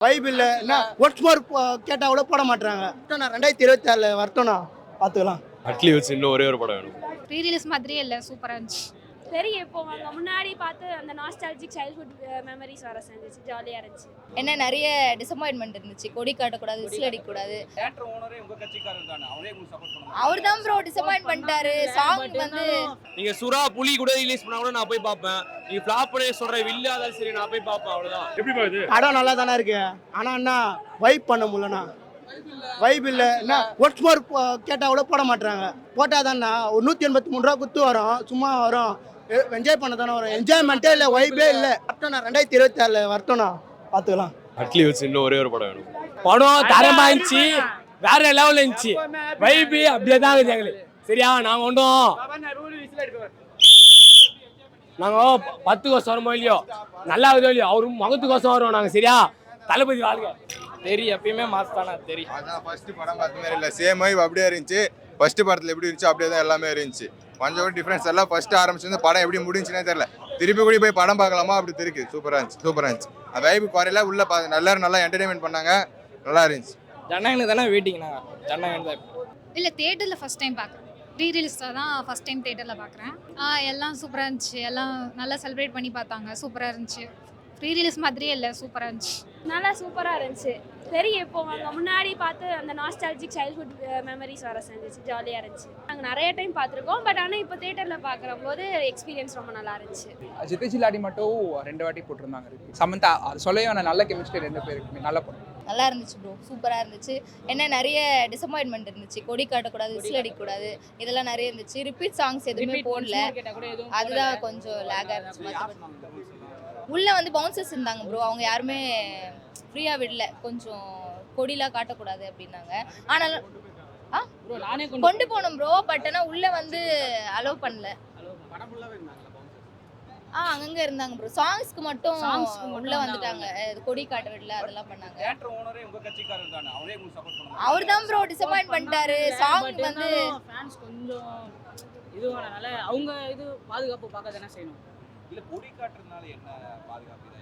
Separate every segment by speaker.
Speaker 1: Vibe இல்லை என்ன works மோர் கேட்டால் கூட போட மாட்டாங்க. நான் 2026 வரட்டும்ண்ணா பார்த்துக்கலாம்.
Speaker 2: அட்லி வச்சு இன்னும் ஒரே ஒரு படம் வேணும்.
Speaker 3: ப்ரீ ரிலீஸ் மாதிரியே இல்லை, சூப்பராக இருந்துச்சு.
Speaker 4: சரி, இப்போ அங்கே முன்னாடி பார்த்து அந்த நாஸ்டாலஜிக் சைல்ட்ஹுட் மெமரிஸ் வர செஞ்சிச்சு, ஜாலியாக இருந்துச்சு.
Speaker 3: என்ன நிறைய டிசப்பாயின்மெண்ட் இருந்துச்சு. கொடி காட்டக்கூடாது, விசில் அடிக்கக்கூடாது. அவர் தான் ப்ரோ டிசப்பாயின்ட் பண்ணிட்டாரு. சாங் வந்து
Speaker 2: நீங்க சுறா புலி கூட ரிலீஸ் பண்ணா கூட நான் போய் பார்ப்பேன். நீங்க ஃபிளாப் பண்ணி சொல்ற வில்லாதாலும் சரி நான் போய் பார்ப்பேன். அவ்வளவுதான். எப்படி பாக்குது?
Speaker 1: படம் நல்லா தானே இருக்கு. ஆனால் என்ன வைப் பண்ண முடியலண்ணா. வைப் இல்லை என்ன ஒர்க்ஸ் மோர் கேட்டால் கூட போட மாட்டாங்க. போட்டால் தானே ஒரு 183 ரூபா குத்து வரும், சும்மா வரும். என்ஜாய் பண்ண தானே வரும். என்ஜாய்மெண்ட்டே இல்லை, வைப்பே இல்லை. நான் 2026 வரட்டும்ண்ணா பார்த்துக்கலாம்.
Speaker 2: அட்லி வச்சு இன்னும் ஒரே ஒரு படம் வேணும்.
Speaker 5: படம் தரமா இருந்துச்சு, வேற லெவல்ல இருந்துச்சு. வைபு அப்படியே தான் இருக்குது எங்களுக்கு. சரியா, நாங்க ஒன்றும் நாங்க 10 வருஷம் வருமோ இல்லையோ, நல்லா இருக்குதோ இல்லையோ, அவரு முகத்துக்கோசம் வருவோம் நாங்க. சரியா, தளபதி வாழ்க. தெரியும், எப்பயுமே மாஸ் தானே தெரியும்.
Speaker 6: அதான் ஃபர்ஸ்ட் படம் பார்த்த மாதிரி இல்லை, சேம் வைப் அப்படியே இருந்துச்சு. ஃபர்ஸ்ட் படத்தில் எப்படி இருந்துச்சு அப்படியே தான் எல்லாமே இருந்துச்சு. கொஞ்சம் கூட டிஃப்ரென்ஸ் எல்லாம் ஃபர்ஸ்ட் ஆரம்பிச்சிருந்து படம் எப்படி முடிஞ்சுனே தெரியல. திருப்பி கூட போய் படம் பார்க்கலாமா அப்படி இருக்கு. சூப்பராக இருந்துச்சு. அந்த வைப்பு குறையில உள்ள எல்லாரும் நல்லா என்டர்டைன்மெண்ட் பண்ணாங்க, நல்லா இருந்துச்சு.
Speaker 5: ஜனங்களுக்கு தானே வெயிட்டிங்ண்ணா. ஜனங்க தான்
Speaker 3: இல்லை, தேட்டரில் ஃபஸ்ட் டைம் பார்க்குறேன். ப்ரீ ரிலீஸில் தான் ஃபஸ்ட் டைம் தேட்டரில் பார்க்குறேன். எல்லாம் சூப்பராக இருந்துச்சு. எல்லாம் நல்லா செலிப்ரேட் பண்ணி பார்த்தாங்க, சூப்பராக இருந்துச்சு. ப்ரீ ரிலீஸ் மாதிரியே இல்லை, சூப்பராக இருந்துச்சு.
Speaker 4: நல்லா சூப்பராக இருந்துச்சு. சரி, இப்போ அங்கே முன்னாடி பார்த்து அந்த நாஸ்டாலஜிக் சைல்ட்ஹுட் மெமரிஸ் வர செஞ்சிச்சு, ஜாலியாக இருந்துச்சு. நாங்கள் நிறைய டைம் பார்த்துருக்கோம், பட் ஆனால் இப்போ தேட்டரில் பார்க்குற போது எக்ஸ்பீரியன்ஸ் ரொம்ப நல்லா இருந்துச்சு.
Speaker 7: ஜித்திஜிலாடி மட்டும் 2 வாட்டி போட்டிருந்தாங்க. சமந்தா அது சொல்லவே நல்ல கெமிஸ்ட்ரி 2 பேருக்குமே. நல்ல படம்,
Speaker 3: நல்லா இருந்துச்சு ப்ரோ, சூப்பராக இருந்துச்சு. என்ன நிறைய டிசப்பாயின்மெண்ட் இருந்துச்சு. கொடி காட்டக்கூடாது, விசில் அடிக்கக்கூடாது, இதெல்லாம் நிறைய இருந்துச்சு. ரிப்பீட் சாங்ஸ் எதுவுமே போடல, அதுதான் கொஞ்சம் லேகாக இருந்துச்சு. உள்ளே வந்து பவுன்சர்ஸ் இருந்தாங்க ப்ரோ, அவங்க யாருமே ஃப்ரீயாக விடல. கொஞ்சம் கொடிலாம் காட்டக்கூடாது அப்படின்னாங்க. ஆனாலும் கொண்டு போனோம் ப்ரோ, பட் ஆனால் உள்ளே வந்து அலோவ் பண்ணல. அங்கங்கே இருந்தாங்க ப்ரோ. சாங்ஸ்க்கு மட்டும் உள்ளே வந்துட்டாங்க, கொடி காட்ட விடல, அதெல்லாம் பண்ணாங்க. அவர் தான் ப்ரோ டிசப்பாயின்ட் பண்ணிட்டாரு. சாங் வந்து
Speaker 8: கொஞ்சம் இதுவானனால அவங்க இது பாதுகாப்பு பார்க்க தானே செய்யணும்.
Speaker 9: இல்ல கொடி காட்டுறதுனால என்ன பாதுகாப்பு தான்?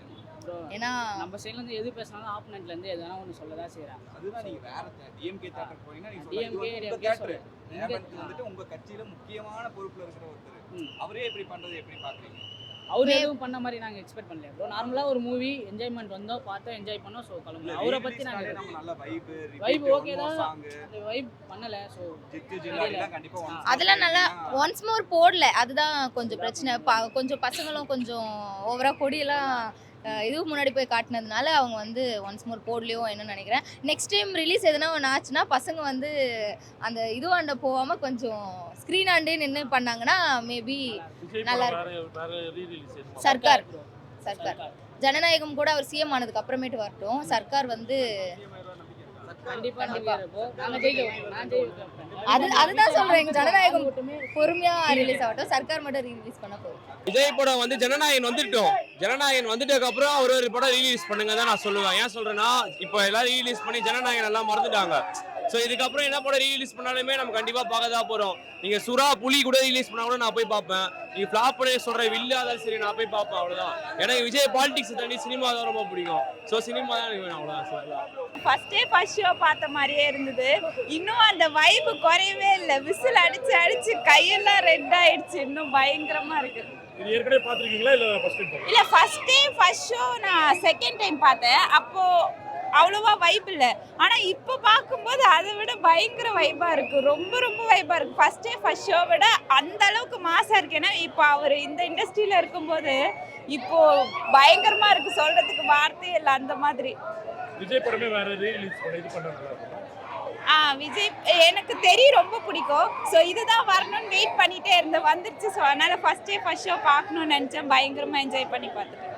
Speaker 8: ஏன்னா நம்ம சைடுல இருந்து எது பேசினாலும் ஆப்போனன்ட்ல இருந்து எதனா ஒன்னு சொல்லதான் செய்றாங்க.
Speaker 9: அதுதான் நீங்க வேற டிஎம்கே தியேட்டர் போறீங்கன்னா நீங்க
Speaker 8: டிஎம்கே
Speaker 9: தியேட்டர் வந்துட்டு உங்க கட்சியில முக்கியமான பொறுப்புல இருக்கிற ஒருத்தர், அவரே இப்படி பண்றது எப்படி பாக்குறீங்க?
Speaker 8: அவரு எதுவும் பண்ண மாதிரி நாங்க எக்ஸ்பெக்ட் பண்ணல ப்ரோ. நார்மலா ஒரு மூவி என்ஜாய்மெண்ட் வந்தோம், பார்த்தோம், என்ஜாய் பண்ணோம், சோ கிளம்புறோம். அவரை பத்தி நாங்க
Speaker 9: நம்ம நல்ல
Speaker 8: வைப் ஓகே தான், அந்த வைப் பண்ணல. சோ
Speaker 9: ஜித்திஜிலாடிலாம் கண்டிப்பா
Speaker 3: அதெல்லாம் நல்லா ஒன்ஸ் மோர் போடல, அதுதான் கொஞ்சம் பிரச்சனை. கொஞ்சம் பசங்களும் கொஞ்சம் ஓவரா கொடியெல்லாம் இதுவும் முன்னாடி போய் காட்டினதுனால அவங்க வந்து ஒன்ஸ் மோர் போடலையோ என்னன்னு நினைக்கிறேன். நெக்ஸ்ட் டைம் ரிலீஸ் எதுனா ஒன்று ஆச்சுன்னா பசங்க வந்து அந்த இதுவாண்ட போகாமல் கொஞ்சம் ஸ்க்ரீன் ஆண்டே நின்று பண்ணாங்கன்னா மேபி நல்லா இருக்கும். சர்க்கார் ஜனநாயகம் கூட அவர் சிஎம் ஆனதுக்கு அப்புறமேட்டு வரட்டும். சர்க்கார் வந்து அதுதான் சொல்றேன், ஜனநாயகம் பொறுமையா ரிலீஸ் ஆகட்டும், சர்க்கார் மட்டும் ரிலீஸ் பண்ண போதும்.
Speaker 2: விஜய் படம் வந்து ஜனநாயகன் வந்துட்டோம். ஜனநாயகன் வந்துட்டதுக்கு அப்புறம் ஒரு படம் ரிலீஸ் பண்ணுங்க தான் நான் சொல்லுவேன். ஏன் சொல்றேன்னா, இப்போ எல்லாரும் ரிலீஸ் பண்ணி ஜனநாயகன் எல்லாம் மறந்துட்டாங்க. ஸோ இதுக்கப்புறம் என்ன படம் ரிலீஸ் பண்ணாலுமே நம்ம கண்டிப்பா பார்க்க தான் போறோம். நீங்க சுறா புலி கூட ரிலீஸ் பண்ணா கூட நான் போய் பார்ப்பேன். நீங்க ஃபிளாப் பண்ணி சொல்ற வில்லாதாலும் சரி நான் போய் பார்ப்பேன். அவ்வளவுதான். எனக்கு விஜய் பாலிடிக்ஸ் தாண்டி சினிமா தான் ரொம்ப பிடிக்கும். ஸோ சினிமா தான் எனக்கு வேணும். அவ்வளோதான்.
Speaker 10: ஃபர்ஸ்ட் ஷோ பார்த்த மாதிரியே இருந்தது. இன்னும் அந்த வைப்பு குறையவே இல்லை. விசில் அடிச்சு கையெல்லாம் ரெட் ஆயிடுச்சு. இன்னும் பயங்கரமா இருக்கு.
Speaker 2: இது ஏற்கனவே பார்த்திருக்கீங்களா இல்ல ஃபர்ஸ்ட் டைம்?
Speaker 10: இல்ல ஃபர்ஸ்ட் ஷோ நான் செகண்ட் டைம் பார்த்தேன். அப்போ அவ்வளோவா வைப் இல்லை. ஆனால் இப்போ பார்க்கும்போது அதை விட பயங்கர வைப்பாக இருக்குது. ரொம்ப வைப்பாக இருக்குது. ஃபர்ஸ்ட் ஷோ விட அந்த அளவுக்கு மாசாக இருக்கு. ஏன்னா இப்போ அவர் இந்த இண்டஸ்ட்ரியில் இருக்கும்போது இப்போ பயங்கரமாக இருக்குது, சொல்கிறதுக்கு வார்த்தையே இல்லை. அந்த மாதிரி
Speaker 2: விஜய் படமே வேற ரிலீஸ் பண்ணி இது பண்ணுறாங்க.
Speaker 10: விஜய் எனக்கு தெரியும், ரொம்ப பிடிக்கும். ஸோ இதுதான் வரணும்னு வெயிட் பண்ணிகிட்டே இருந்தேன், வந்துருச்சு. ஸோ அதனால் ஃபர்ஸ்ட் ஷோ பார்க்கணும்னு நினச்சேன். பயங்கரமாக என்ஜாய் பண்ணி பார்த்துட்டேன்.